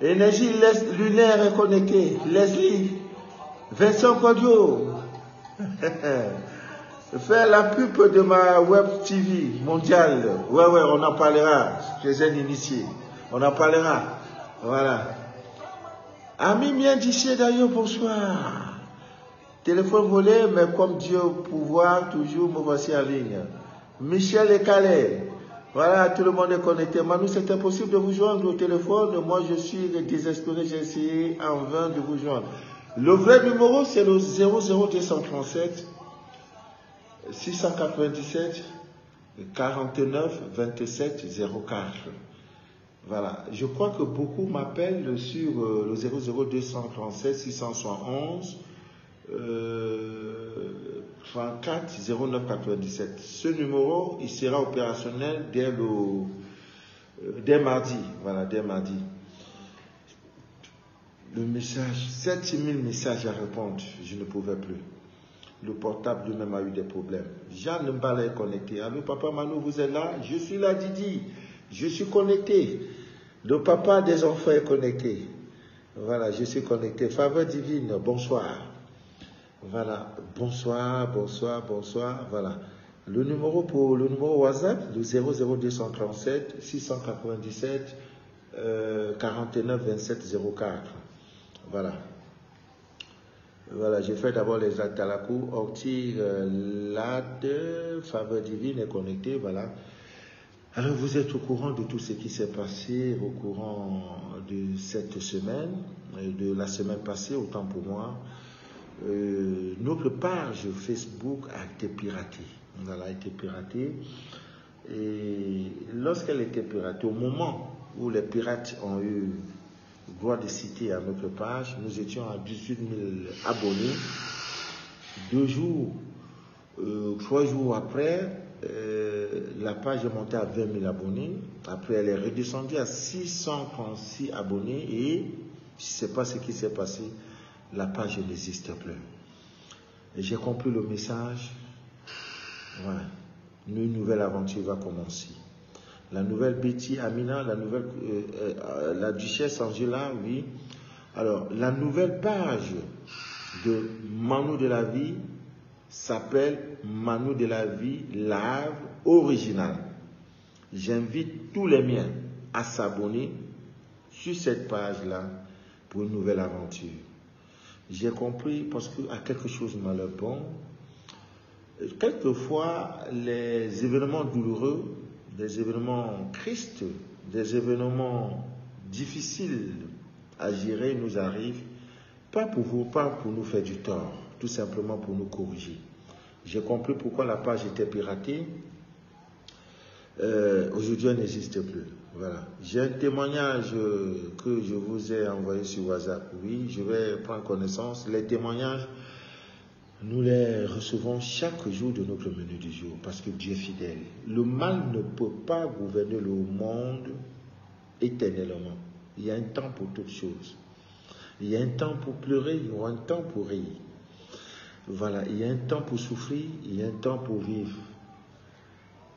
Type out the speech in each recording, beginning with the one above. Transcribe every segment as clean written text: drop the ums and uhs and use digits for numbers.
Énergie lunaire est connectée. Leslie, Vincent Cordio. Faire la pub de ma web TV mondiale. Ouais, on en parlera. Je suis un initié. On en parlera. Voilà. Ami bien d'ici d'ailleurs, bonsoir. Téléphone volé, mais comme Dieu pouvoir, toujours me voici en ligne. Michel et Calais. Voilà, tout le monde est connecté. Manu, c'est impossible de vous joindre au téléphone. Moi, je suis désespéré. J'ai essayé en vain de vous joindre. Le vrai numéro, c'est le 00237 697 49 27 04. Voilà. Je crois que beaucoup m'appellent sur le 00237 671 34 09 97. Ce numéro, il sera opérationnel dès mardi. Voilà, dès mardi. Le message, 7000 messages à répondre, je ne pouvais plus. Le portable lui-même a eu des problèmes. Jean Mbala est connecté. Allô, papa Manu, vous êtes là? Je suis là, Didi. Je suis connecté. Le papa des enfants est connecté. Voilà, je suis connecté. Faveur divine, bonsoir. Voilà, bonsoir. Voilà. Le numéro WhatsApp, le 00237 697 49 27 04. Voilà. Voilà, j'ai fait d'abord les Atalakou, Orti, Lad, Faveur divine est connecté, voilà. Alors vous êtes au courant de tout ce qui s'est passé au courant de cette semaine, de la semaine passée, autant pour moi. Notre page Facebook a été piratée. Elle a été piratée. Et lorsqu'elle était piratée, au moment où les pirates ont eu droit de citer à notre page, nous étions à 18 000 abonnés. 3 jours après, la page est montée à 20 000 abonnés. Après, elle est redescendue à 636 abonnés et je ne sais pas ce qui s'est passé. La page n'existe plus. Et j'ai compris le message. Voilà. Une nouvelle aventure va commencer. La nouvelle Betty Amina, la duchesse Angela, oui. Alors, la nouvelle page de Manu de la vie s'appelle Manu de la vie live original. J'invite tous les miens à s'abonner sur cette page-là pour une nouvelle aventure. J'ai compris parce qu'il y a quelque chose de malheur bon. Quelquefois, les événements douloureux, des événements tristes, des événements difficiles à gérer nous arrivent, pas pour nous faire du tort, tout simplement pour nous corriger. J'ai compris pourquoi la page était piratée. Aujourd'hui, elle n'existe plus. Voilà. J'ai un témoignage que je vous ai envoyé sur WhatsApp. Oui, je vais prendre connaissance. Les témoignages, nous les recevons chaque jour de notre menu du jour parce que Dieu est fidèle. Le mal ne peut pas gouverner le monde éternellement. Il y a un temps pour toutes choses. Il y a un temps pour pleurer, il y aura un temps pour rire. Voilà, il y a un temps pour souffrir, il y a un temps pour vivre.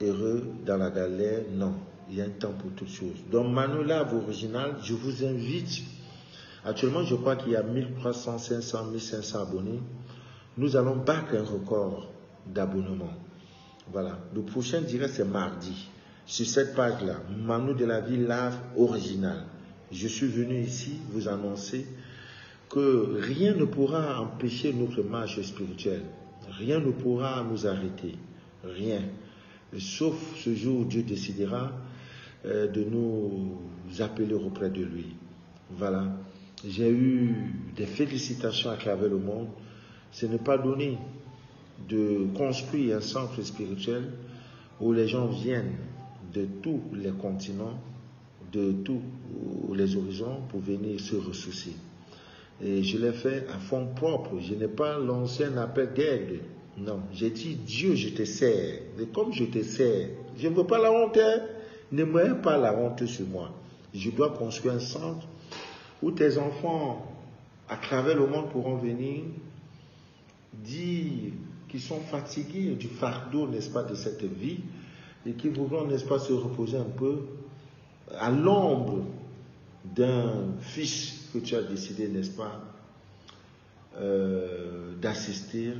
Heureux dans la galère, non. Il y a un temps pour toutes choses. Donc Manu Live original, je vous invite. Actuellement, je crois qu'il y a 1300, 500, 1500 abonnés. Nous allons battre un record d'abonnement. Voilà. Le prochain direct, c'est mardi. Sur cette page-là, Manu de la vie live original. Je suis venu ici vous annoncer que rien ne pourra empêcher notre marche spirituelle. Rien ne pourra nous arrêter. Rien. Sauf ce jour où Dieu décidera de nous appeler auprès de lui. Voilà. J'ai eu des félicitations à travers le monde. Ce n'est pas donné de construire un centre spirituel où les gens viennent de tous les continents, de tous les horizons pour venir se ressourcer. Et je l'ai fait à fond propre. Je n'ai pas lancé un appel d'aide. Non, j'ai dit, Dieu, je te sers. Et comme je te sers, je ne veux pas la honte. Ne mets pas la honte sur moi. Je dois construire un centre où tes enfants, à travers le monde, pourront venir dire qu'ils sont fatigués du fardeau, n'est-ce pas, de cette vie et qu'ils voudront, n'est-ce pas, se reposer un peu à l'ombre d'un fils que tu as décidé, n'est-ce pas, d'assister.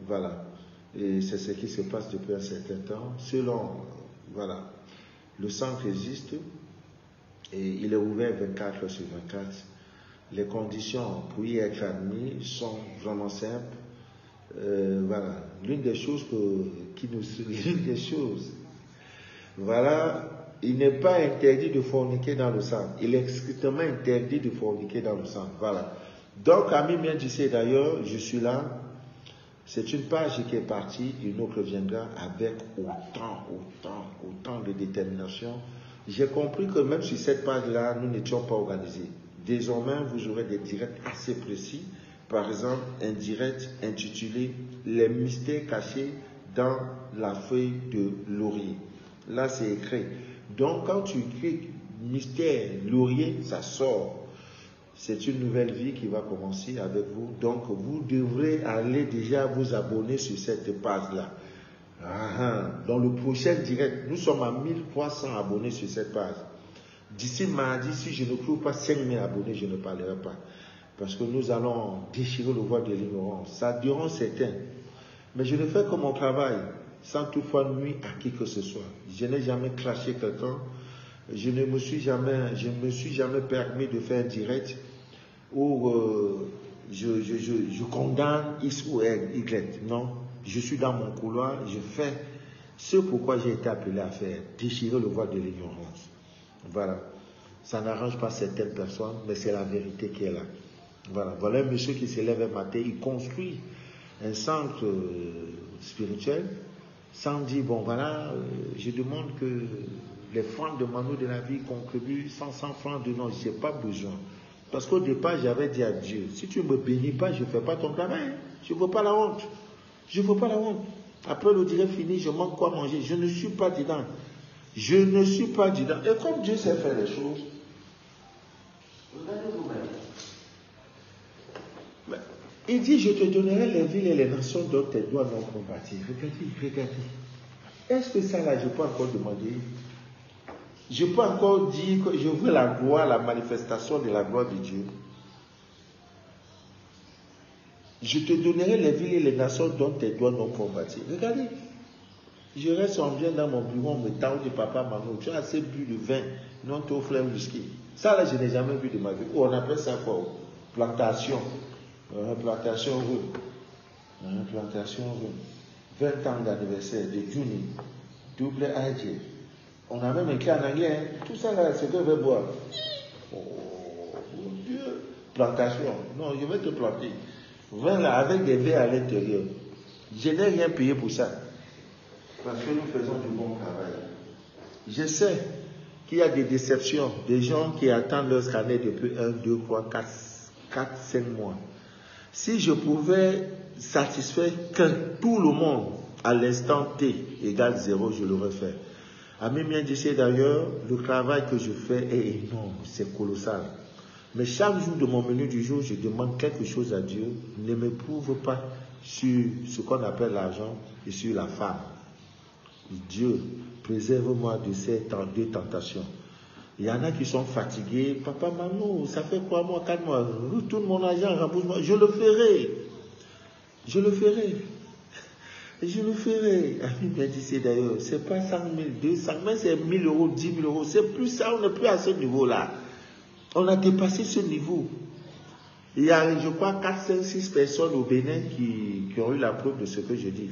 Voilà. Et c'est ce qui se passe depuis un certain temps. Selon, voilà, le centre existe et il est ouvert 24 heures sur 24. Les conditions pour y être admis sont vraiment simples. Voilà. L'une des choses voilà, il n'est pas interdit de forniquer dans le centre. Il est strictement interdit de forniquer dans le centre. Voilà. Donc, Ami bien tu sais d'ailleurs, je suis là. C'est une page qui est partie, une autre viendra avec autant de détermination. J'ai compris que même sur cette page-là, nous n'étions pas organisés. Désormais, vous aurez des directs assez précis. Par exemple, un direct intitulé « Les mystères cachés dans la feuille de laurier ». Là, c'est écrit. Donc, quand tu écris « mystère laurier », ça sort. C'est une nouvelle vie qui va commencer avec vous. Donc, vous devrez aller déjà vous abonner sur cette page-là. Dans le prochain direct, nous sommes à 1300 abonnés sur cette page. D'ici mardi, si je ne trouve pas 5000 abonnés, je ne parlerai pas. Parce que nous allons déchirer le voile de l'ignorance. Ça diront certains. Mais je le fais comme mon travail, sans toutefois nuire à qui que ce soit. Je n'ai jamais craché quelqu'un. Je ne me suis jamais permis de faire un direct où je condamne X ou Y. Non, je suis dans mon couloir, je fais ce pourquoi j'ai été appelé à faire, déchirer le voile de l'ignorance. Voilà. Ça n'arrange pas certaines personnes, mais c'est la vérité qui est là. Voilà. Voilà un monsieur qui se lève un matin, il construit un centre spirituel sans dire, bon voilà, je demande que les francs de Manu de la vie contribuent 500 francs de non, je n'ai pas besoin. Parce qu'au départ, j'avais dit à Dieu, si tu ne me bénis pas, je ne fais pas ton travail. Je ne veux pas la honte. Je ne veux pas la honte. Après le direct fini, je manque quoi manger. Je ne suis pas dedans. Je ne suis pas dedans. Et comme Dieu sait faire les choses, regardez vous-même. Il dit, je te donnerai les villes et les nations dont tes doigts n'ont pas bâti. Regardez. Est-ce que ça là, je peux encore demander? Je peux encore dire que je veux la gloire, la manifestation de la gloire de Dieu. Je te donnerai les villes et les nations dont tes doigts n'ont pas bâti. Regardez. Je reste en bien dans mon bureau, on me tend du papa, maman, tu as assez bu de vin, non ton frère whisky. Ça là, je n'ai jamais vu de ma vie. On appelle ça quoi? Plantation. Plantation rue. Plantation rue. 20 ans d'anniversaire de Juni. Double AG. On a même écrit en anglais. Hein. Tout ça là, c'est que je vais boire. Oh mon Dieu. Plantation. Non, je vais te planter. 20 là, avec des verres à l'intérieur. Je n'ai rien payé pour ça. Parce que nous faisons du bon travail. Je sais qu'il y a des déceptions, des gens qui attendent leur scanner depuis 1, 2, 3, 4, 5 mois. Si je pouvais satisfaire tout le monde à l'instant T égale 0, je l'aurais fait. Ami bien dit d'ailleurs, le travail que je fais est énorme, c'est colossal. Mais chaque jour de mon menu du jour, je demande quelque chose à Dieu. Ne m'éprouve pas sur ce qu'on appelle l'argent et sur la femme. Dieu, préserve-moi de ces deux tentations. Il y en a qui sont fatigués. Papa, maman, ça fait 3 mois, 4 mois. Retourne mon argent, rembourse-moi. Je le ferai. Je le ferai. Je le ferai. Ami bien dit d'ailleurs, c'est pas 100 000, 200 000, c'est 1 000 euros, 10 000 euros. C'est plus ça, on n'est plus à ce niveau-là. On a dépassé ce niveau. Il y a, je crois, 4, 5, 6 personnes au Bénin qui ont eu la preuve de ce que je dis.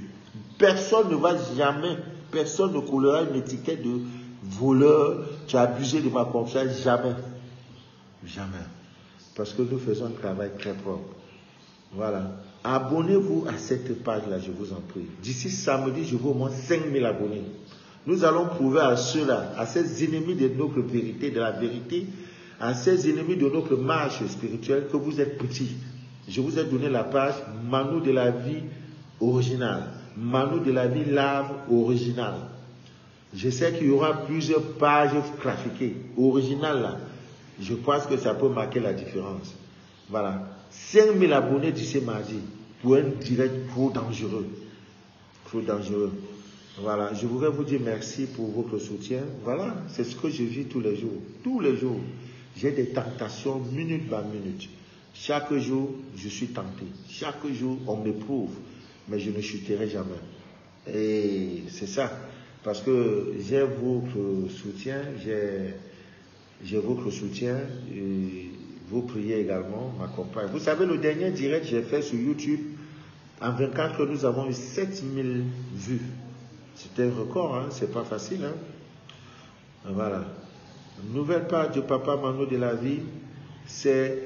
Personne ne va jamais, personne ne collera une étiquette de voleur, tu as abusé de ma confiance, jamais. Jamais. Parce que nous faisons un travail très propre. Voilà. Abonnez-vous à cette page-là, je vous en prie. D'ici samedi, je veux au moins 5000 abonnés. Nous allons prouver à ceux-là, à ces ennemis de notre vérité, de la vérité, à ces ennemis de notre marche spirituelle, que vous êtes petits. Je vous ai donné la page Manu de la vie originale. Manu de la vie lave originale. Je sais qu'il y aura plusieurs pages trafiquées. Originales là. Je pense que ça peut marquer la différence. Voilà. 5000 abonnés d'ici mardi pour un direct trop dangereux. Trop dangereux. Voilà. Je voudrais vous dire merci pour votre soutien. Voilà. C'est ce que je vis tous les jours. Tous les jours. J'ai des tentations minute par minute. Chaque jour, je suis tenté. Chaque jour, on m'éprouve. Mais je ne chuterai jamais. Et c'est ça. Parce que j'ai votre soutien. J'ai votre soutien. Et vos prières également m'accompagnent. Vous savez, le dernier direct que j'ai fait sur YouTube, en 24 heures, nous avons eu 7000 vues. C'était un record, hein? C'est pas facile. Hein? Voilà. Nouvelle page de Papa Mano de la vie, c'est...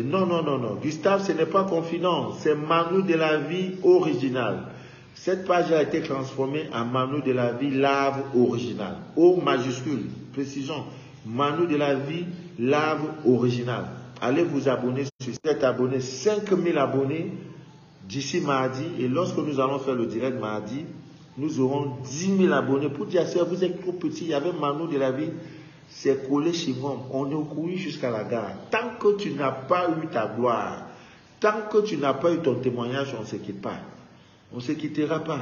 non. Gustave, ce n'est pas confident, c'est Mano de la vie original. Cette page a été transformée en Mano de la vie lave original. O majuscule, précisons. Mano de la vie lave original. Allez vous abonner sur cet abonné, 5000 abonnés d'ici mardi. Et lorsque nous allons faire le direct mardi, nous aurons 10 000 abonnés. Pour dire ça, vous êtes trop petit. Il y avait Mano de la vie. C'est collé chez moi. On est couru jusqu'à la gare. Tant que tu n'as pas eu ta gloire, tant que tu n'as pas eu ton témoignage, on ne se quitte pas. On ne se quittera pas.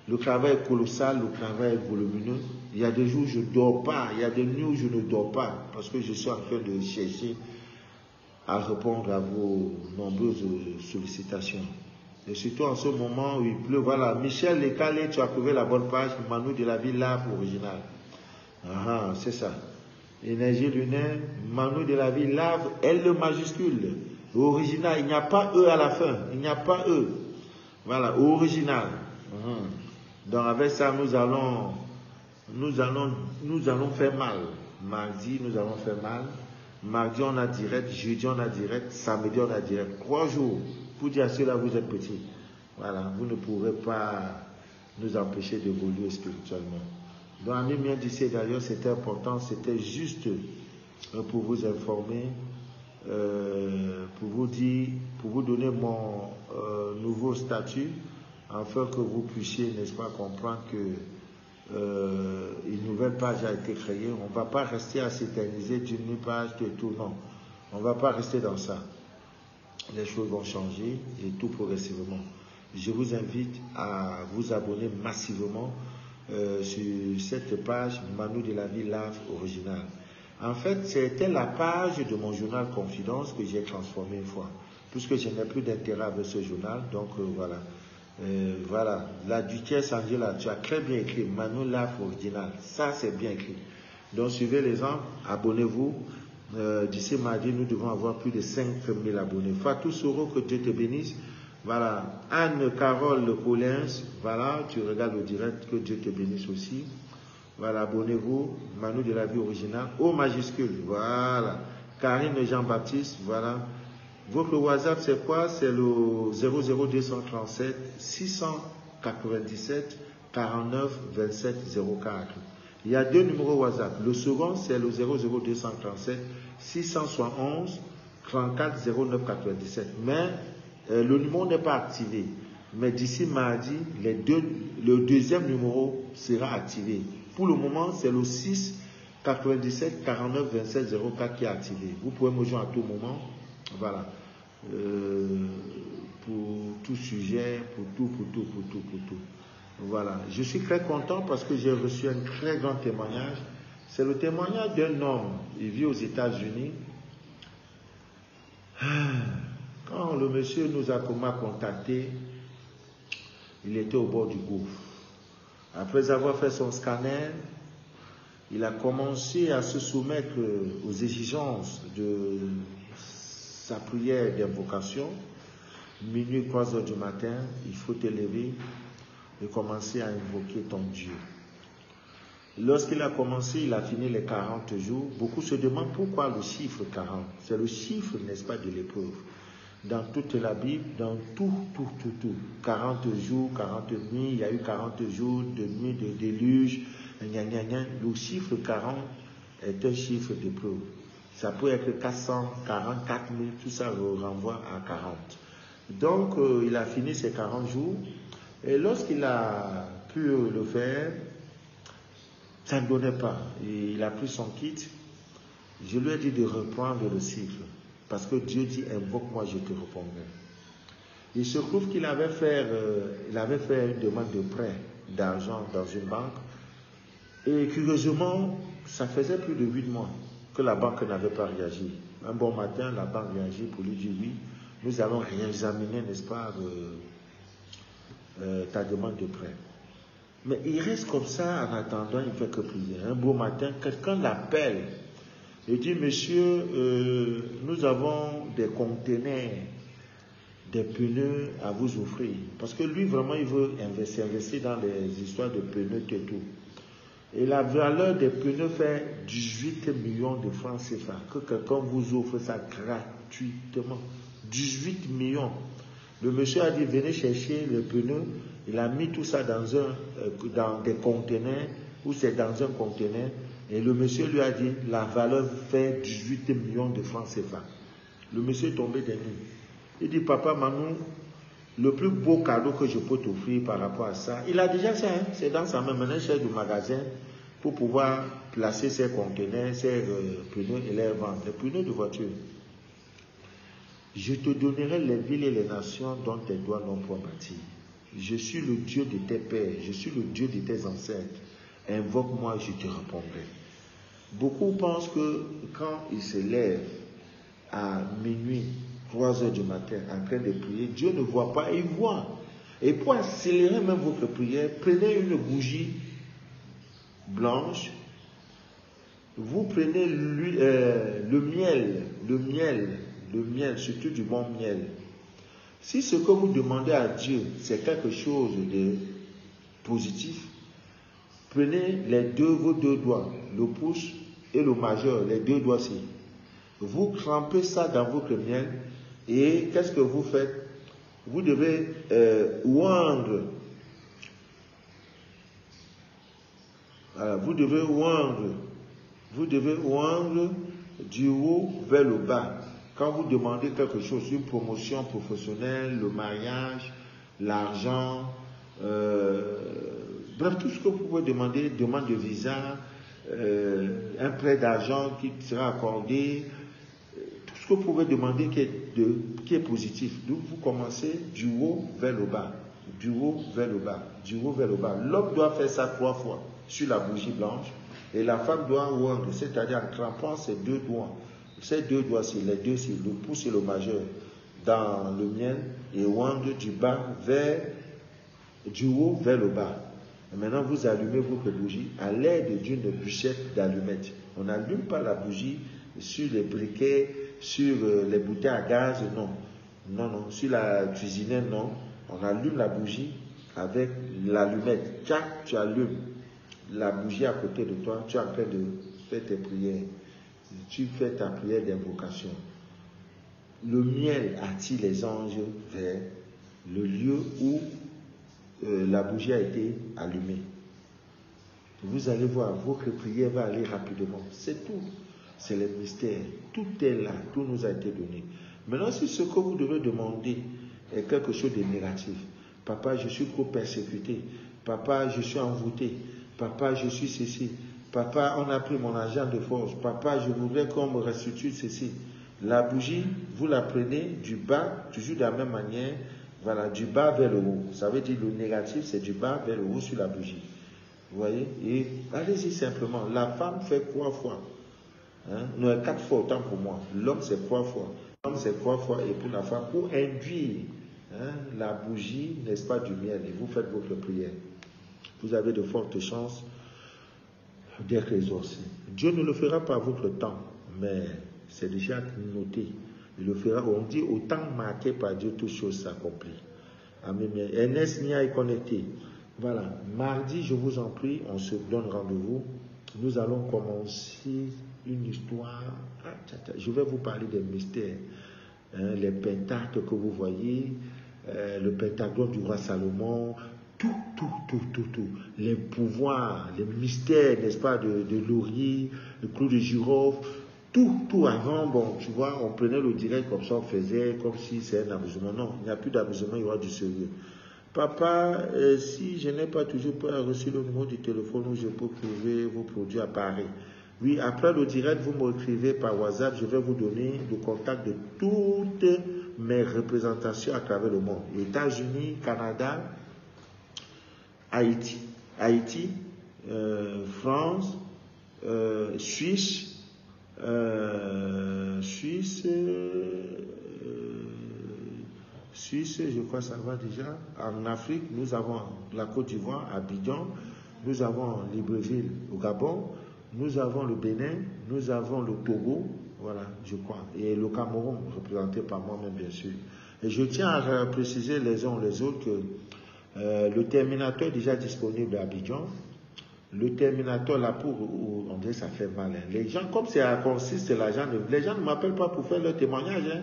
Le travail est colossal, le travail est volumineux. Il y a des jours où je ne dors pas. Il y a des nuits où je ne dors pas. Parce que je suis en train de chercher à répondre à vos nombreuses sollicitations. Et surtout en ce moment où il pleut. Voilà, Michel Lecalé, tu as trouvé la bonne page. Mano de la vie, lave original. Ah, c'est ça. Énergie lunaire, Mano de la vie, lave, L majuscule. Original, il n'y a pas E à la fin. Il n'y a pas E. Voilà, original. Donc avec ça, nous allons faire mal. Mardi, nous allons faire mal. Mardi, on a direct. Jeudi, on a direct. Samedi, on a direct. 3 jours. Pour dire à ceux-là, vous êtes petits. Voilà, vous ne pourrez pas nous empêcher d'évoluer spirituellement. Donc, ami bien d'ici d'ailleurs, c'était important, c'était juste pour vous informer, pour vous dire, pour vous donner mon nouveau statut, afin que vous puissiez, n'est-ce pas, comprendre que une nouvelle page a été créée. On ne va pas rester à s'éterniser d'une page de tout, non. On ne va pas rester dans ça. Les choses vont changer et tout progressivement. Je vous invite à vous abonner massivement sur cette page Mano de la vie lave original. En fait, c'était la page de mon journal Confidence que j'ai transformé une fois, puisque je n'ai plus d'intérêt avec ce journal. Donc voilà. Voilà, la Duchesse Angela, tu as très bien écrit Mano lave original. Ça, c'est bien écrit. Donc suivez les gens, abonnez-vous. D'ici mardi, nous devons avoir plus de 5000 abonnés. Fatou Soro, que Dieu te bénisse. Voilà, Anne-Carole Collins, voilà, tu regardes le direct, que Dieu te bénisse aussi. Voilà, abonnez-vous, Mano de la vie originale, O majuscule, voilà. Karine Jean-Baptiste, voilà. Votre WhatsApp, c'est quoi? C'est le 00237 697 49 27 04. Il y a 2 numéros WhatsApp. Le second, c'est le 00237 671 34 09 97. Mais le numéro n'est pas activé. Mais d'ici mardi, le deuxième numéro sera activé. Pour le moment, c'est le 6 97 49 27 04 qui est activé. Vous pouvez me joindre à tout moment. Voilà. Pour tout sujet, pour tout. Voilà. Je suis très content parce que j'ai reçu un très grand témoignage. C'est le témoignage d'un homme. Il vit aux États-Unis. Quand le monsieur nous a contacté, il était au bord du gouffre. Après avoir fait son scanner, il a commencé à se soumettre aux exigences de sa prière d'invocation. Minuit, 3 heures du matin, il faut te lever et commencer à invoquer ton Dieu. Lorsqu'il a commencé, il a fini les 40 jours. Beaucoup se demandent pourquoi le chiffre 40. C'est le chiffre, n'est-ce pas, de l'épreuve. Dans toute la Bible, dans tout. 40 jours, 40 nuits, il y a eu 40 jours de nuit de déluge. Le chiffre 40 est un chiffre d'épreuve. Ça peut être 440, 4000, tout ça renvoie à 40. Donc, il a fini ses 40 jours. Et lorsqu'il a pu le faire, ça ne donnait pas. Et il a pris son kit. Je lui ai dit de reprendre le cycle. Parce que Dieu dit, invoque-moi, je te répondrai. Il se trouve qu'il avait fait une demande de prêt d'argent dans une banque. Et curieusement, ça faisait plus de 8 mois. que la banque n'avait pas réagi. Un bon matin, la banque réagit pour lui dire oui, nous allons réexaminer, n'est-ce pas, ta demande de prêt. Mais il reste comme ça en attendant, il ne fait que prier. Un beau matin, quelqu'un l'appelle et dit, monsieur, nous avons des conteneurs, des pneus à vous offrir. Parce que lui, vraiment, il veut investir dans les histoires de pneus et tout. Et la valeur des pneus fait 18 millions de francs CFA. Que quelqu'un vous offre ça gratuitement. 18 millions. Le monsieur a dit, venez chercher le pneu. Il a mis tout ça dans des conteneurs, ou c'est dans un conteneur. Et le monsieur lui a dit, la valeur fait 18 millions de francs CFA. Le monsieur est tombé des nues. Il dit, papa, Manou, le plus beau cadeau que je peux t'offrir par rapport à ça, il a déjà ça, hein, c'est dans sa main, maintenant il cherche du magasin pour pouvoir placer ses conteneurs, ses pneus et les vendre, les pneus de voiture. Je te donnerai les villes et les nations dont tes doigts n'ont point bâti. Je suis le Dieu de tes pères, je suis le Dieu de tes ancêtres. Invoque-moi, je te répondrai. Beaucoup pensent que quand ils se lèvent à minuit, 3 heures du matin, en train de prier, Dieu ne voit pas, il voit. Et pour accélérer même votre prière, prenez une bougie blanche, vous prenez le miel, surtout du bon miel. Si ce que vous demandez à Dieu, c'est quelque chose de positif, prenez vos deux doigts, le pouce et le majeur, les deux doigts-ci. Vous trempez ça dans votre miel et qu'est-ce que vous faites? Vous devez oindre. Voilà, vous devez oindre du haut vers le bas. Quand vous demandez quelque chose, une promotion professionnelle, le mariage, l'argent, bref, tout ce que vous pouvez demander, demande de visa, un prêt d'argent qui sera accordé, tout ce que vous pouvez demander qui est positif. Donc vous commencez du haut vers le bas, du haut vers le bas, du haut vers le bas. L'homme doit faire ça 3 fois sur la bougie blanche et la femme doit oindre, c'est-à-dire en trempant ses deux doigts, les deux-ci, le pouce et le majeur, dans le miel et oindre du haut vers le bas. Et maintenant, vous allumez votre bougie à l'aide d'une bûchette d'allumettes. On n'allume pas la bougie sur les briquets, sur les bouteilles à gaz, non. Non, sur la cuisinière, non. On allume la bougie avec l'allumette. Tu allumes la bougie à côté de toi, tu es en train de faire tes prières. Tu fais ta prière d'invocation. Le miel attire les anges vers le lieu où la bougie a été allumée. Vous allez voir, votre prière va aller rapidement. C'est tout. C'est le mystère. Tout est là. Tout nous a été donné. Maintenant, si ce que vous devez demander est quelque chose de négatif, papa, je suis trop persécuté. Papa, je suis envoûté. Papa, je suis ceci. Papa, on a pris mon argent de force. Papa, je voudrais qu'on me restitue ceci. La bougie, vous la prenez du bas, toujours de la même manière. Voilà, du bas vers le haut. Ça veut dire le négatif, c'est du bas vers le haut sur la bougie. Vous voyez? Et allez-y simplement. La femme fait 3 fois. Non, 4 fois autant pour moi. L'homme, c'est 3 fois. L'homme, c'est 3 fois. Et pour la femme, pour induire la bougie, n'est-ce pas, du miel. Et vous faites votre prière. Vous avez de fortes chances d'être exaucé. Dieu ne le fera pas à votre temps, mais c'est déjà noté. Il le fera. On dit au temps marqué par Dieu, toutes choses s'accomplissent. Amen. Ernest Nia est connecté. Voilà. Mardi, je vous en prie, on se donne rendez-vous. Nous allons commencer une histoire. Je vais vous parler des mystères. Les pentacles que vous voyez, le pentagone du roi Salomon, tout. Les pouvoirs, les mystères, n'est-ce pas, de laurier, le clou de girofle, tout avant, bon, tu vois, on prenait le direct comme ça, on faisait comme si c'est un amusement. Non, il n'y a plus d'amusement, il y aura du sérieux. Papa, si je n'ai pas toujours pas reçu le numéro du téléphone où je peux trouver vos produits à Paris. Oui, après le direct, vous m'écrivez par WhatsApp, je vais vous donner le contact de toutes mes représentations à travers le monde. États-Unis, Canada, Haïti, France, Suisse, Suisse, je crois que ça va déjà. En Afrique, nous avons la Côte d'Ivoire, Abidjan, nous avons Libreville au Gabon, nous avons le Bénin, nous avons le Togo, voilà, je crois, et le Cameroun, représenté par moi-même, bien sûr. Et je tiens à préciser les uns les autres que le Terminator est déjà disponible à Abidjan. Le Terminator, là, on dirait que ça fait mal. Hein. Les gens, comme c'est à consiste l'argent, les gens ne m'appellent pas pour faire leur témoignage. Hein.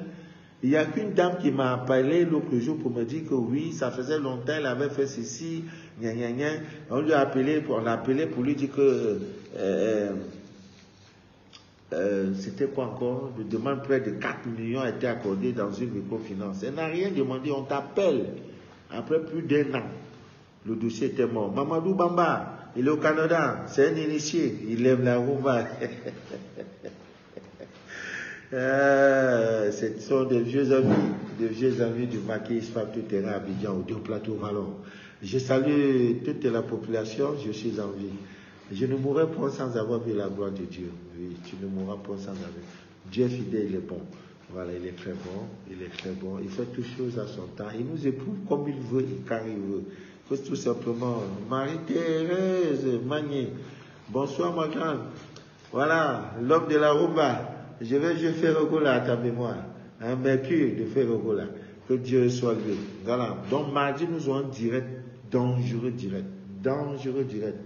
Il n'y a qu'une dame qui m'a appelé l'autre jour pour me dire que oui, ça faisait longtemps, elle avait fait ceci, gna gna gna. On lui a appelé, on l'a appelé pour lui dire que c'était quoi encore? Le demande près de 4 millions a été accordé dans une microfinance. Elle n'a rien demandé, on t'appelle. Après plus d'1 an, le dossier était mort. Mamadou Bamba, il est au Canada, c'est un initié, il aime la rumba. Ce sont des vieux amis du maquis Fab tout terrain à Abidjan, au Dieu Plateau Vallon. Je salue toute la population, je suis en vie. Je ne mourrai pas sans avoir vu la gloire de Dieu. Oui, tu ne mourras pas sans avoir. Dieu est fidèle, il est bon. Voilà, il est très bon, il est très bon. Il fait toutes choses à son temps. Il nous éprouve comme il veut et quand il veut. Il faut tout simplement. Marie-Thérèse Magné. Bonsoir, ma grande. Voilà, l'homme de la rumba. Je vais faire Ferrogola à ta mémoire. Un mercure de Ferrogola. Que Dieu soit loué. Voilà. Donc, mardi, nous aurons direct, dangereux direct. Dangereux direct.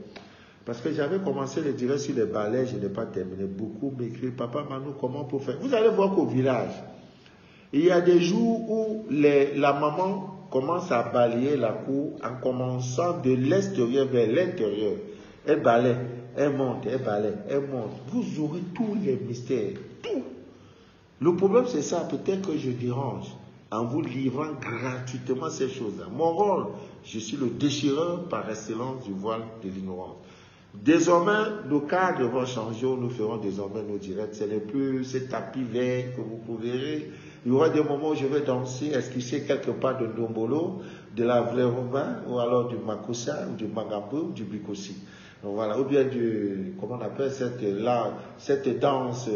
Parce que j'avais commencé le direct sur les balais, je n'ai pas terminé. Beaucoup m'écrivent, Papa Manu, comment pour faire? Vous allez voir qu'au village, il y a des jours où la maman commence à balayer la cour en commençant de l'extérieur vers l'intérieur. Elle balaye, elle monte, elle balaye, elle monte. Vous aurez tous les mystères, tout. Le problème c'est ça, peut-être que je dérange en vous livrant gratuitement ces choses-là. Mon rôle, je suis le déchireur par excellence du voile de l'ignorance. Désormais, nos cadres vont changer, nous ferons désormais nos directs. Ce n'est plus ces tapis verts que vous verrez. Il y aura des moments où je vais danser, esquisser quelque part de Ndombolo, de la vraie rumba, ou alors du Makossa, ou du Magambo, ou du Bikossi. Donc voilà, ou bien comment on appelle cette danse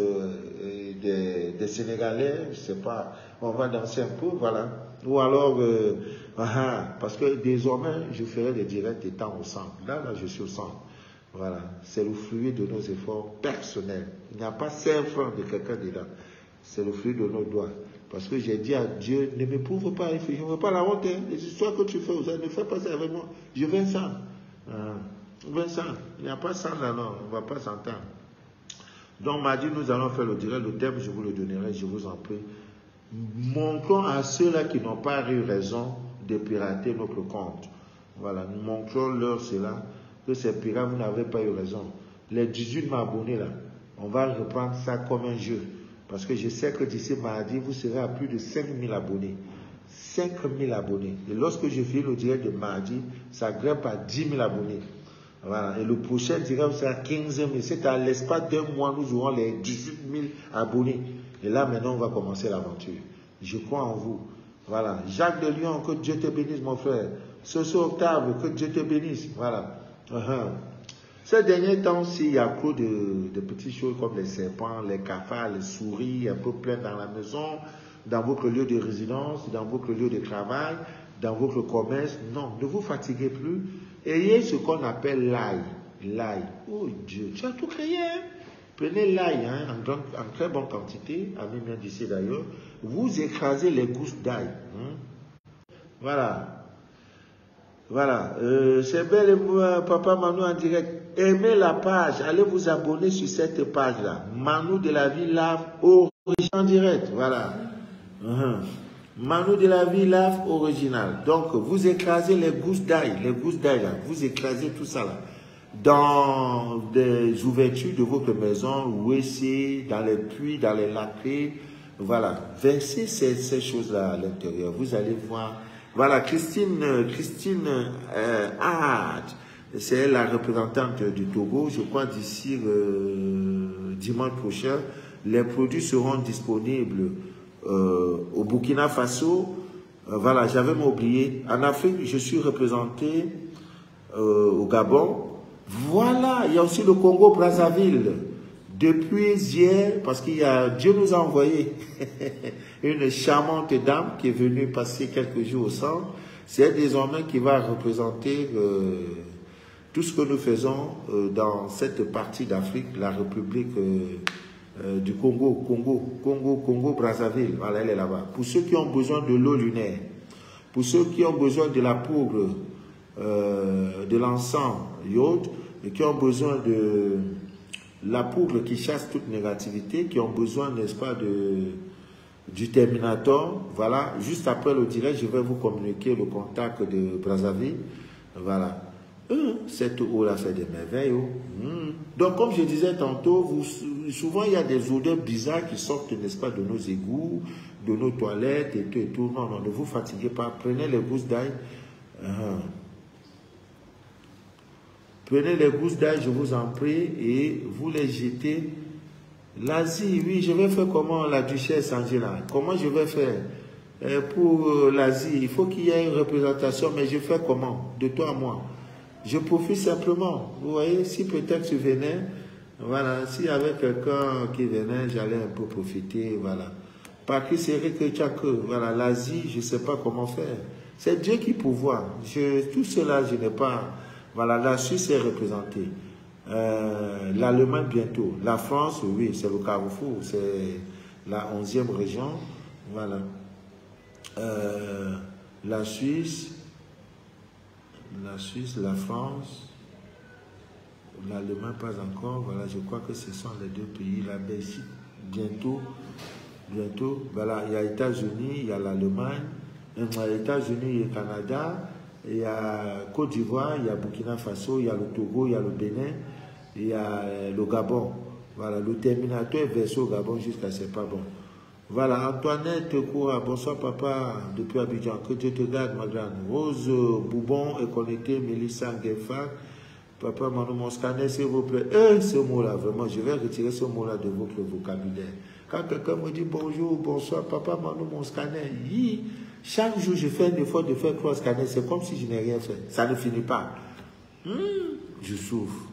des Sénégalais, je sais pas, on va danser un peu, voilà. Ou alors, parce que désormais, je ferai des directs étant au centre. Là, je suis au centre. Voilà, c'est le fruit de nos efforts personnels. Il n'y a pas 5 francs de quelqu'un dedans. C'est le fruit de nos doigts. Parce que j'ai dit à Dieu, ne m'éprouve pas, je ne veux pas la honte. Hein. Les histoires que tu fais, ne fais pas ça avec moi. Je veux ça. Vincent, il n'y a pas ça là, non, on ne va pas s'entendre. Donc, mardi, nous allons faire le direct. Le thème, je vous le donnerai, je vous en prie. Montrons à ceux-là qui n'ont pas eu raison de pirater notre compte. Voilà, nous montrons leur cela. Que ces pirates, vous n'avez pas eu raison. Les 18 abonnés là, on va reprendre ça comme un jeu. Parce que je sais que d'ici mardi, vous serez à plus de 5000 abonnés. 5000 abonnés. Et lorsque je fais le direct de mardi, ça grimpe à 10 000 abonnés. Voilà. Et le prochain direct sera 15 000. C'est à l'espace d'un mois, nous aurons les 18 000 abonnés. Et là, maintenant, on va commencer l'aventure. Je crois en vous. Voilà. Jacques de Lyon, que Dieu te bénisse, mon frère. Soso Octave, que Dieu te bénisse. Voilà. Ces derniers temps-ci, il y a trop de petites choses comme les serpents, les cafards, les souris, un peu plein dans la maison, dans votre lieu de résidence, dans votre lieu de travail, dans votre commerce. Non, ne vous fatiguez plus. Ayez ce qu'on appelle l'ail. L'ail. Oh Dieu, tu as tout créé. Hein? Prenez l'ail en très bonne quantité, ami bien d'ici d'ailleurs. Vous écrasez les gousses d'ail. Voilà. Voilà, c'est bel et Papa Manu en direct. Aimez la page, allez vous abonner sur cette page-là. Manu de la vie Lave en direct, voilà. Manu de la vie Lave original. Donc, vous écrasez les gousses d'ail là, vous écrasez tout ça là. Dans des ouvertures de votre maison, WC, dans les puits, dans les latrines, voilà. Versez ces choses-là à l'intérieur. Vous allez voir. Voilà, Christine Ahad, c'est la représentante du Togo. Je crois d'ici dimanche prochain, les produits seront disponibles au Burkina Faso. Voilà, j'avais oublié. En Afrique, je suis représenté au Gabon. Voilà, il y a aussi le Congo-Brazzaville. Depuis hier, parce qu'il y a, Dieu nous a envoyé une charmante dame qui est venue passer quelques jours au centre. C'est elle désormais qui va représenter tout ce que nous faisons dans cette partie d'Afrique, la République du Congo, Brazzaville. Voilà, elle est là-bas. Pour ceux qui ont besoin de l'eau lunaire, pour ceux qui ont besoin de la poudre, de l'encens, iode, et qui ont besoin de la poudre qui chasse toute négativité, qui ont besoin, n'est-ce pas, du Terminator. Voilà, juste après le direct, je vais vous communiquer le contact de Brazzaville. Voilà. Cette eau-là fait des merveilles. Donc, comme je disais tantôt, souvent il y a des odeurs bizarres qui sortent, n'est-ce pas, de nos égouts, de nos toilettes et tout et tout. Non, non, ne vous fatiguez pas. Prenez les gousses d'ail. Prenez les gousses d'ail, je vous en prie, et vous les jetez. L'Asie, oui, je vais faire comment, la duchesse Angela? Comment je vais faire pour l'Asie? Il faut qu'il y ait une représentation, mais je fais comment? De toi à moi. Je profite simplement. Vous voyez, si peut-être tu venais, voilà, s'il y avait quelqu'un qui venait, j'allais un peu profiter, voilà. Par qui c'est que tu as que, voilà, l'Asie, je ne sais pas comment faire. C'est Dieu qui pourvoit. Tout cela, je n'ai pas. Voilà, la Suisse est représentée. L'Allemagne bientôt. La France, oui, c'est le Carrefour, c'est la 11e région. Voilà. La Suisse, la France, l'Allemagne pas encore. Voilà, je crois que ce sont les deux pays. La Belgique, bientôt. Voilà, il y a les États-Unis, il y a l'Allemagne, il y a les États-Unis, il y a le Canada, il y a Côte d'Ivoire, il y a Burkina Faso, il y a le Togo, il y a le Bénin, il y a le Gabon. Voilà, le Terminator est versé au Gabon jusqu'à c'est pas bon. Voilà, Antoinette Koura, bonsoir papa, depuis Abidjan, que Dieu te garde ma grande. Rose Boubon est connectée, Mélissa Gueffard, papa Manu, mon scanner s'il vous plaît. Ce mot-là, vraiment, je vais retirer ce mot-là de votre vocabulaire. Quand quelqu'un me dit bonjour, bonsoir, papa Manu, mon scanner, chaque jour je fais un effort de faire 3 scanners, c'est comme si je n'ai rien fait. Ça ne finit pas. Je souffre.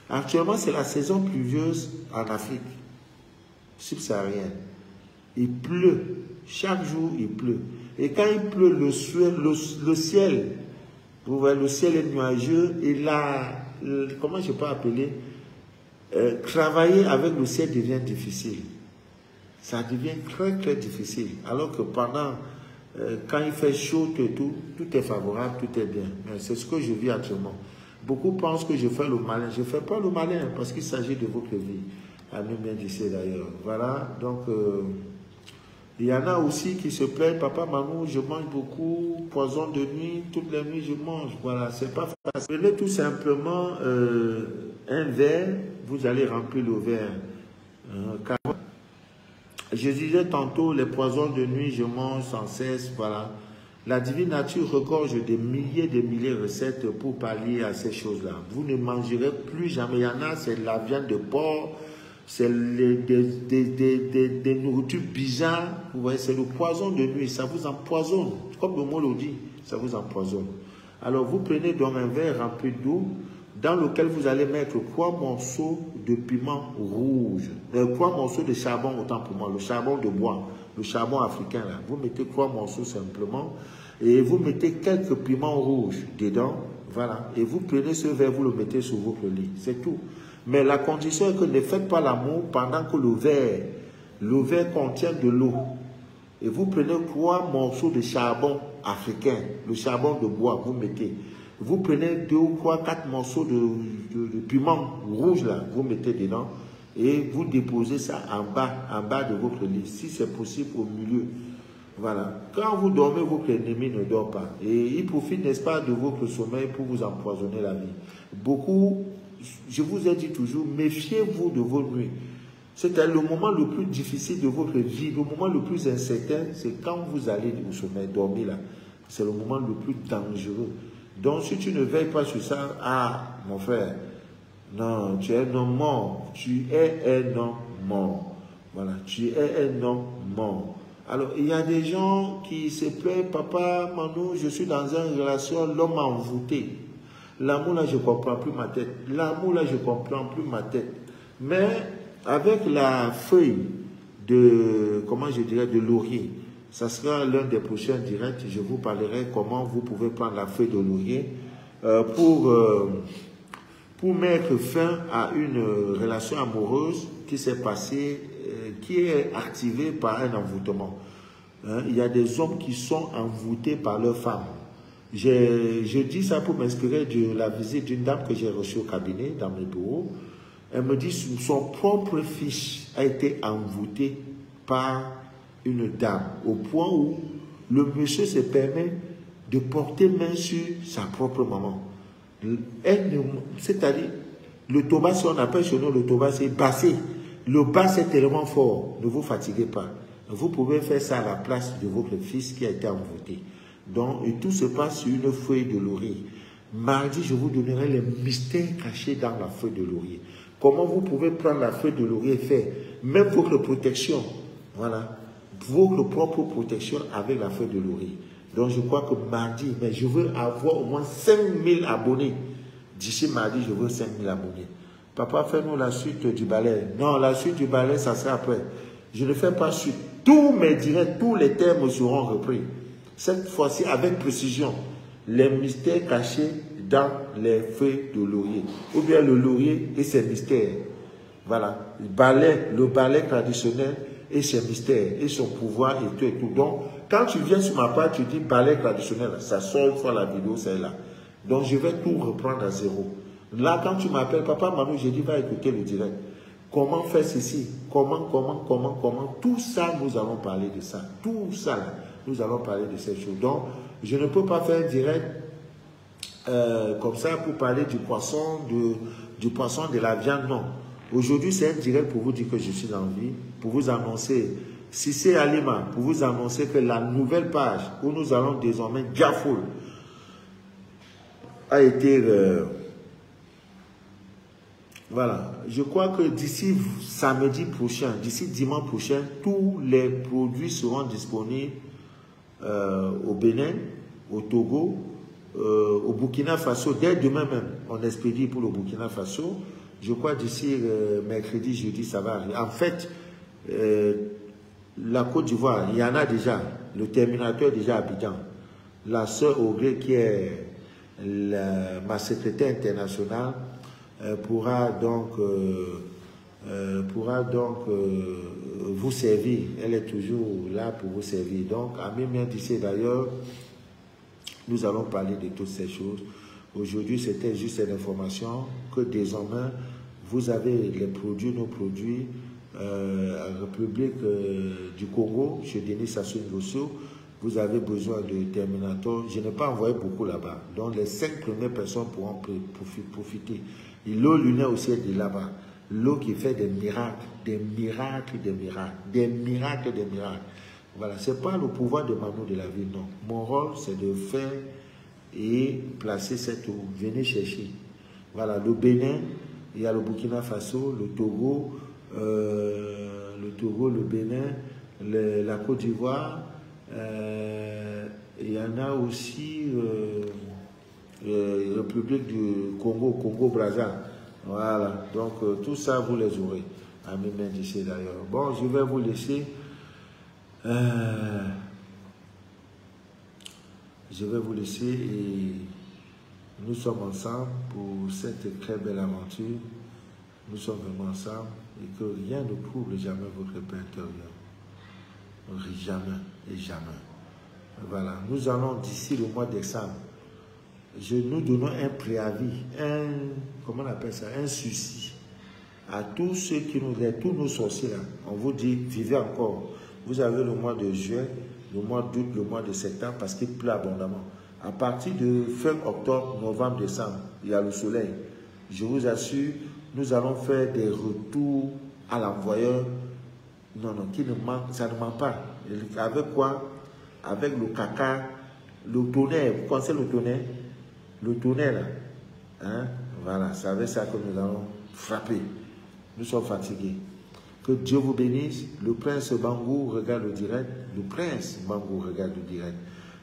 Actuellement, c'est la saison pluvieuse en Afrique subsaharienne. Il pleut. Chaque jour, il pleut. Et quand il pleut, le ciel, vous voyez, le ciel est nuageux. Et là, comment je peux appeler, travailler avec le ciel devient difficile. Ça devient très, très difficile. Alors que pendant, quand il fait chaud, tout est favorable, tout est bien. Mais c'est ce que je vis actuellement. Beaucoup pensent que je fais le malin. Je ne fais pas le malin parce qu'il s'agit de votre vie. Ami bien d'ici d'ailleurs. Voilà, donc il y en a aussi qui se plaignent. Papa Manu, je mange beaucoup, poison de nuit, toutes les nuits je mange. Voilà, c'est pas facile. Prenez tout simplement un verre, vous allez remplir le verre. Je disais tantôt, les poisons de nuit, je mange sans cesse, voilà. La divine nature regorge de milliers de recettes pour pallier à ces choses-là. Vous ne mangerez plus jamais. Il y en a, c'est la viande de porc, c'est des nourritures bizarres. Vous voyez, c'est le poison de nuit. Ça vous empoisonne. Comme le mot le dit, ça vous empoisonne. Alors, vous prenez donc un verre rempli d'eau dans lequel vous allez mettre 3 morceaux de piment rouge. 3 morceaux de charbon, autant pour moi, le charbon de bois, le charbon africain. Là. Vous mettez 3 morceaux simplement et vous mettez quelques piments rouges dedans. Voilà. Et vous prenez ce verre, vous le mettez sur votre lit. C'est tout. Mais la condition est que ne faites pas l'amour pendant que le verre contient de l'eau. Et vous prenez 3 morceaux de charbon africain, le charbon de bois, vous mettez. Vous prenez 2 ou 3, 4 morceaux de piment rouge, là, vous mettez dedans. Et vous déposez ça en bas de votre lit, si c'est possible au milieu. Voilà. Quand vous dormez, votre ennemi ne dort pas. Et il profite, n'est-ce pas, de votre sommeil pour vous empoisonner la vie. Beaucoup, je vous ai dit toujours, méfiez-vous de vos nuits. C'est le moment le plus difficile de votre vie, le moment le plus incertain, c'est quand vous allez au sommeil, dormir là. C'est le moment le plus dangereux. Donc, si tu ne veilles pas sur ça, mon frère, non, tu es un homme mort. Tu es un homme mort. Voilà, tu es un homme mort. Alors, il y a des gens qui se plaignent, papa, Manu, je suis dans une relation, l'homme m'a envoûté. L'amour là, je ne comprends plus ma tête. L'amour là, je ne comprends plus ma tête. Mais avec la feuille de, comment je dirais, de laurier, ça sera l'un des prochains directs. Je vous parlerai comment vous pouvez prendre la feuille de laurier pour mettre fin à une relation amoureuse qui s'est passée, qui est activée par un envoûtement. Hein? Il y a des hommes qui sont envoûtés par leurs femmes. Je dis ça pour m'inspirer de la visite d'une dame que j'ai reçue au cabinet, dans mes bureaux. Elle me dit que son propre fils a été envoûté par une dame, au point où le monsieur se permet de porter main sur sa propre maman. C'est-à-dire, le toba, si on appelle chez nous le toba, c'est bassé. Le basse est tellement fort, ne vous fatiguez pas. Vous pouvez faire ça à la place de votre fils qui a été envoûté. Donc, et tout se passe sur une feuille de laurier. Mardi, je vous donnerai les mystères cachés dans la feuille de laurier. Comment vous pouvez prendre la feuille de laurier et faire même votre protection, voilà, votre propre protection avec la feuille de laurier. Donc, je crois que mardi, mais je veux avoir au moins 5000 abonnés. D'ici mardi, je veux 5000 abonnés. Papa, fais-nous la suite du ballet. Non, la suite du ballet, ça sera après. Je ne fais pas suite. Tous mes directs, tous les termes seront repris. Cette fois-ci, avec précision, les mystères cachés dans les feuilles de laurier. Ou bien le laurier et ses mystères. Voilà. Le ballet traditionnel et ses mystères, et son pouvoir et tout et tout. Donc, quand tu viens sur ma page, tu dis ballet traditionnel, ça sort une fois la vidéo, c'est là. Donc, je vais tout reprendre à zéro. Là, quand tu m'appelles, papa, Manu, j'ai dit, va écouter le direct. Comment faire ceci? Comment? Tout ça, nous allons parler de ça. Tout ça, nous allons parler de ces choses. Donc, je ne peux pas faire un direct comme ça pour parler du poisson, de la viande, non. Aujourd'hui, c'est un direct pour vous dire que je suis en vie, pour vous annoncer, si c'est Alima, pour vous annoncer que la nouvelle page où nous allons désormais Diafoul a été... voilà, je crois que d'ici samedi prochain, d'ici dimanche prochain, tous les produits seront disponibles au Bénin, au Togo, au Burkina Faso. Dès demain même, on expédie pour le Burkina Faso. Je crois d'ici mercredi, jeudi, ça va arriver. En fait, la Côte d'Ivoire, il y en a déjà. Le terminateur est déjà à Abidjan. La sœur Augré, qui est ma secrétaire internationale, pourra donc vous servir. Elle est toujours là pour vous servir. Donc, à Mimien d'ici d'ailleurs, nous allons parler de toutes ces choses. Aujourd'hui, c'était juste une information que désormais, vous avez les produits, nos produits, République du Congo, chez Denis Sassou Nguesso. Vous avez besoin de Terminator. Je n'ai pas envoyé beaucoup là-bas. Donc, les 5 premières personnes pourront profiter. Et l'eau lunaire aussi est de là-bas. L'eau qui fait des miracles, des miracles, des miracles, des miracles, des miracles. Voilà, ce n'est pas le pouvoir de Manu de la vie, non. Mon rôle, c'est de faire et placer cette eau. Venez chercher. Voilà, le Bénin, il y a le Burkina Faso, le Togo, le Bénin, la Côte d'Ivoire. Il y en a aussi République du Congo, Congo-Brazza. Voilà, donc tout ça, vous les aurez. À mes mains d'ici d'ailleurs. Bon, je vais vous laisser. Je vais vous laisser et nous sommes ensemble pour cette très belle aventure. Nous sommes vraiment ensemble et que rien ne trouble jamais votre paix intérieure. Jamais et jamais. Voilà, nous allons d'ici le mois de décembre. Nous donnons un préavis, comment on appelle ça, un souci à tous ceux qui nous aident, tous nos sorciers là. On vous dit, vivez encore. Vous avez le mois de juin, le mois d'août, le mois de septembre, parce qu'il pleut abondamment. À partir de fin octobre, novembre, décembre, il y a le soleil. Je vous assure, nous allons faire des retours à l'envoyeur. Non, qui ne manque, ça ne manque pas. Avec quoi? Avec le caca, le tonnerre. Vous connaissez le tonnerre? Le tonnerre, là. Hein? Voilà, c'est avec ça que nous allons frapper. Nous sommes fatigués. Que Dieu vous bénisse. Le prince Bangou regarde le direct. Le prince Bangou regarde le direct.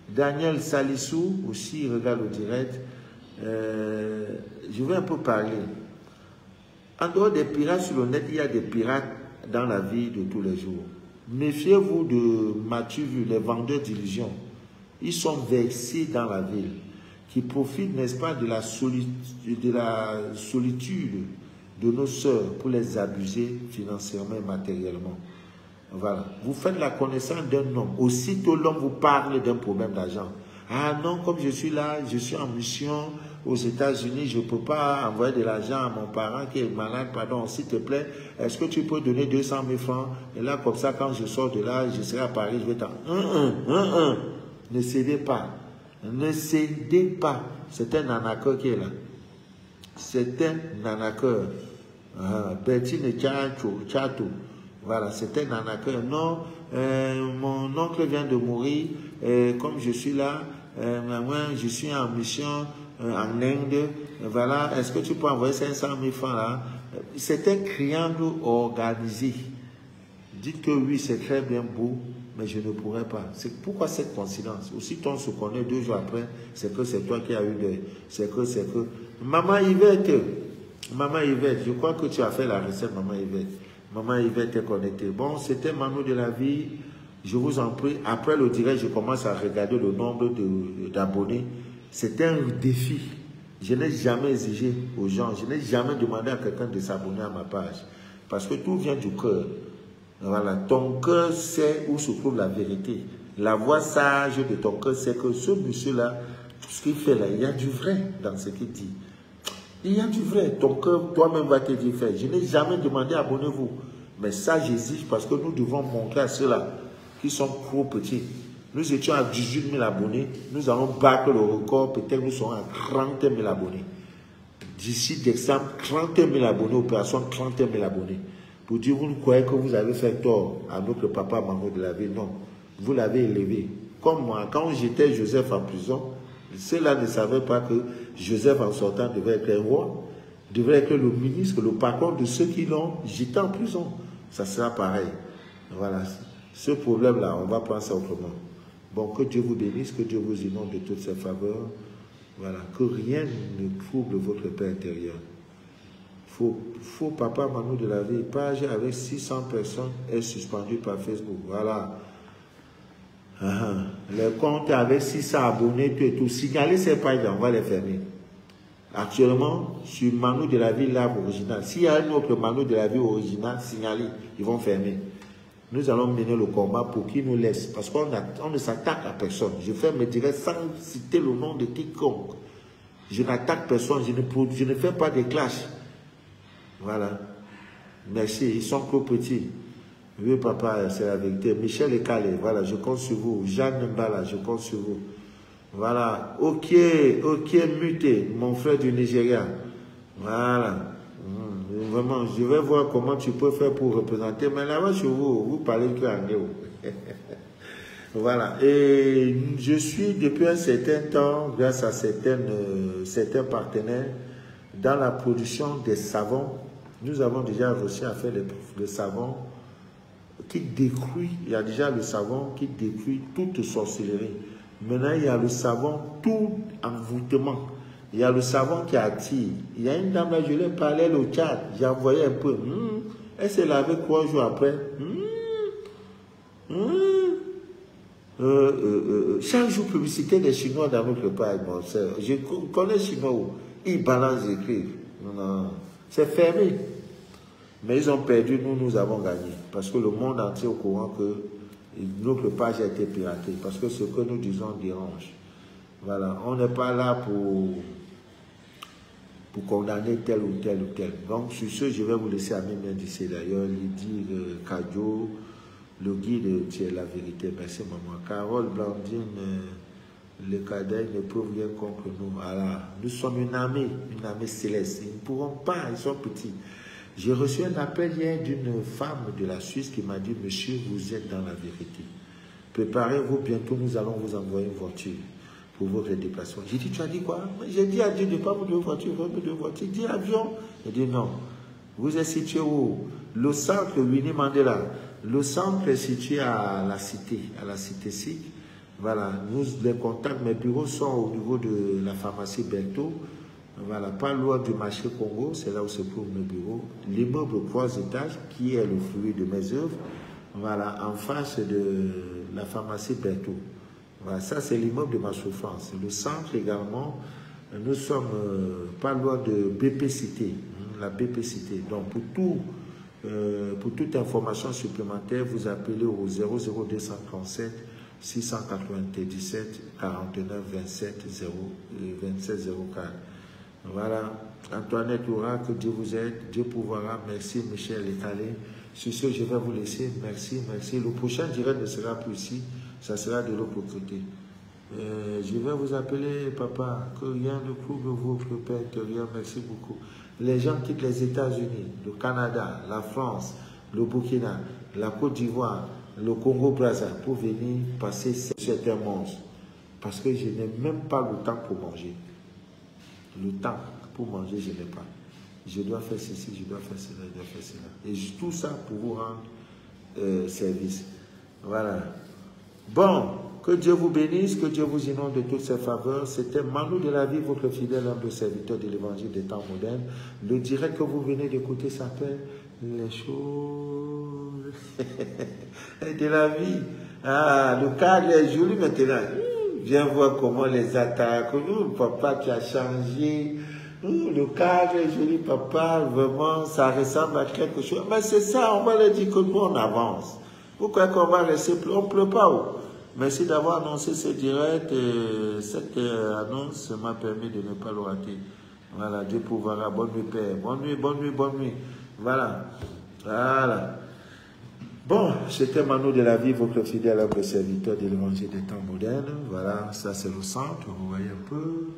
Daniel Salissou aussi regarde le direct. Je vais un peu parler. En dehors des pirates sur le net, il y a des pirates dans la vie de tous les jours. Méfiez-vous de Mathieu, les vendeurs d'illusions. Ils sont versés dans la ville, qui profitent, n'est-ce pas, de la solitude de nos sœurs pour les abuser financièrement et matériellement. Voilà. Vous faites la connaissance d'un homme. Aussitôt l'homme vous parle d'un problème d'argent. Ah non, comme je suis là, je suis en mission aux États-Unis, je ne peux pas envoyer de l'argent à mon parent qui est malade, pardon, s'il te plaît, est-ce que tu peux donner 200 000 francs? Et là, comme ça, quand je sors de là, je serai à Paris, je vais t'en... Ne cédez pas. Ne cédez pas. C'est un arnaqueur qui est là. C'est un arnaqueur. Bertine Tchato. Voilà, c'est un arnaqueur. Non, mon oncle vient de mourir. Comme je suis là, moi, je suis en mission en Inde. Voilà, est-ce que tu peux envoyer 500 000 francs là? C'est un triangle organisé. Dites que oui, c'est très bien beau, mais je ne pourrais pas. C'est pourquoi cette coïncidence? Aussitôt on se connaît 2 jours après, c'est que c'est toi qui as eu de... C'est que... Maman Yvette, je crois que tu as fait la recette, Maman Yvette. Maman Yvette est connectée. Bon, c'était Manu de la vie. Je vous en prie. Après le direct, je commence à regarder le nombre d'abonnés. C'est un défi. Je n'ai jamais exigé aux gens, je n'ai jamais demandé à quelqu'un de s'abonner à ma page. Parce que tout vient du cœur. Voilà, ton cœur sait où se trouve la vérité. La voix sage de ton cœur sait que ce monsieur-là, tout ce qu'il fait là, il y a du vrai dans ce qu'il dit. Il y a du vrai. Ton cœur, toi-même, va te dire, je n'ai jamais demandé abonnez-vous. Mais ça, j'exige parce que nous devons montrer à ceux-là qui sont trop petits. Nous étions à 18 000 abonnés. Nous allons battre le record. Peut-être nous serons à 30 000 abonnés. D'ici décembre, 30 000 abonnés, opération 30 000 abonnés. Pour dire, vous croyez que vous avez fait tort à notre papa Manu de la vie. Non. Vous l'avez élevé. Comme moi, quand j'étais Joseph en prison, ceux-là ne savaient pas que Joseph en sortant devait être un roi, devait être le ministre, le patron de ceux qui l'ont jeté en prison. Ça sera pareil. Voilà. Ce problème-là, on va prendre ça autrement. Bon, que Dieu vous bénisse, que Dieu vous inonde de toutes ses faveurs. Voilà. Que rien ne trouble votre paix intérieure. Faux papa Manu de la vie, page avec 600 personnes est suspendu par Facebook. Voilà. Les comptes avec 600 abonnés, tout et tout. Signalez ces pages, on va les fermer. Actuellement, sur Manu de la vie Lab original, s'il y a un autre Manu de la vie original, signalez, ils vont fermer. Nous allons mener le combat pour qu'ils nous laissent. Parce qu'on ne s'attaque à personne. Je fais mes directs sans citer le nom de quiconque. Je n'attaque personne, je ne fais pas de clash. Voilà. Merci, ils sont trop petits. Oui, papa, c'est la vérité. Michel Ekale, voilà, je compte sur vous. Jeanne Mbala, je compte sur vous. Voilà. Ok, Muté, mon frère du Nigeria. Voilà. Vraiment, je vais voir comment tu peux faire pour représenter. Mais là-bas, chez vous, vous parlez que anglais. Voilà. Et je suis depuis un certain temps, grâce à certains partenaires, dans la production des savons. Nous avons déjà réussi à faire le savon qui détruit. Il y a déjà le savon qui détruit toute sorcellerie. Maintenant, il y a le savon tout envoûtement. Il y a le savon qui attire. Il y a une dame là, je l'ai parlé au chat. J'ai envoyé un peu. Elle s'est lavée 3 jours après. Chaque jour, publicité des Chinois dans notre page, mon soeur. Je connais les Chinois où ils balancent, ils écrivent. Non, c'est fermé. Mais ils ont perdu, nous avons gagné. Parce que le monde entier est au courant que notre page a été piratée. Parce que ce que nous disons dérange. Voilà, on n'est pas là pour condamner tel ou tel ou tel. Donc, sur ce, je vais vous laisser à mes mains d'ici d'ailleurs, Lydie Kadio, le guide, tu es la vérité. Merci, maman. Carole, Blandine, les cadets ne peuvent rien contre nous. Voilà. Nous sommes une armée céleste. Ils ne pourront pas, ils sont petits. J'ai reçu un appel hier d'une femme de la Suisse qui m'a dit, monsieur, vous êtes dans la vérité. Préparez-vous, bientôt nous allons vous envoyer une voiture pour votre déplacement. J'ai dit, tu as dit quoi? J'ai dit à Dieu de ne pas vous donner voiture, Il dit avion. Il dit non. Vous êtes situé où? Le centre Winnie Mandela. Le centre est situé à la cité SIC. Voilà, nous les contacts, mes bureaux sont au niveau de la pharmacie Bento. Voilà, pas loin du marché Congo, c'est là où se trouve mes bureaux. L'immeuble 3 étages, qui est le fruit de mes œuvres, voilà, en face de la pharmacie Berthaud. Voilà, ça c'est l'immeuble de ma souffrance. Le centre également, nous sommes pas loin de BP Cité, la BP Cité. Donc pour toute information supplémentaire, vous appelez au 00237 697 49 27 04. Voilà, Antoinette Oura, que Dieu vous aide, Dieu pourvoira. Merci Michel Étalé. Sur ce, je vais vous laisser. Merci, merci. Le prochain direct ne sera plus ici, ça sera de l'autre côté. Je vais vous appeler, papa, que rien ne trouble votre Père intérieur. Merci beaucoup. Les gens quittent les États-Unis, le Canada, la France, le Burkina, la Côte d'Ivoire, le Congo-Brazza pour venir passer certains monstres. Parce que je n'ai même pas le temps pour manger. Le temps pour manger, je n'ai pas. Je dois faire ceci, je dois faire cela, je dois faire cela. Et tout ça pour vous rendre service. Voilà. Bon, que Dieu vous bénisse, que Dieu vous inonde de toutes ses faveurs. C'était Manu de la vie, votre fidèle humble serviteur de l'évangile des temps modernes. Le direct que vous venez d'écouter s'appelle Les choses de la vie. Ah, le cadre est joli maintenant. Viens voir comment les attaques. Papa qui a changé. Le cadre est joli, papa. Vraiment, ça ressemble à quelque chose. Mais c'est ça, on va leur dire que nous, on avance. Pourquoi qu'on va rester? On ne pleut pas. Oh. Merci d'avoir annoncé ce direct. Cette annonce m'a permis de ne pas le rater. Voilà, Dieu pourvoira. Bonne nuit, Père. Bonne nuit, bonne nuit, bonne nuit. Voilà. Voilà. Bon, c'était Manu de la vie, votre fidèle humble serviteur de l'évangile des temps modernes. Voilà, ça c'est le centre, vous voyez un peu.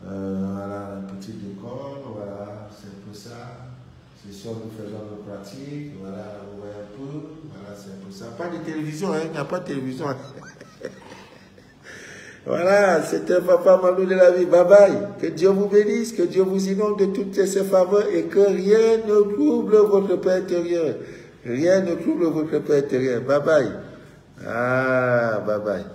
Voilà, un petit décor, voilà, c'est un peu ça. C'est sûr, nous faisons nos pratiques, voilà, vous voyez un peu. Voilà, c'est un peu ça. Pas de télévision, hein, il n'y a pas de télévision. Voilà, c'était Papa Manu de la vie. Bye bye. Que Dieu vous bénisse, que Dieu vous inonde de toutes ses faveurs et que rien ne trouble votre paix intérieure. Rien ne trouble votre paix intérieure. Bye bye. Ah, bye bye.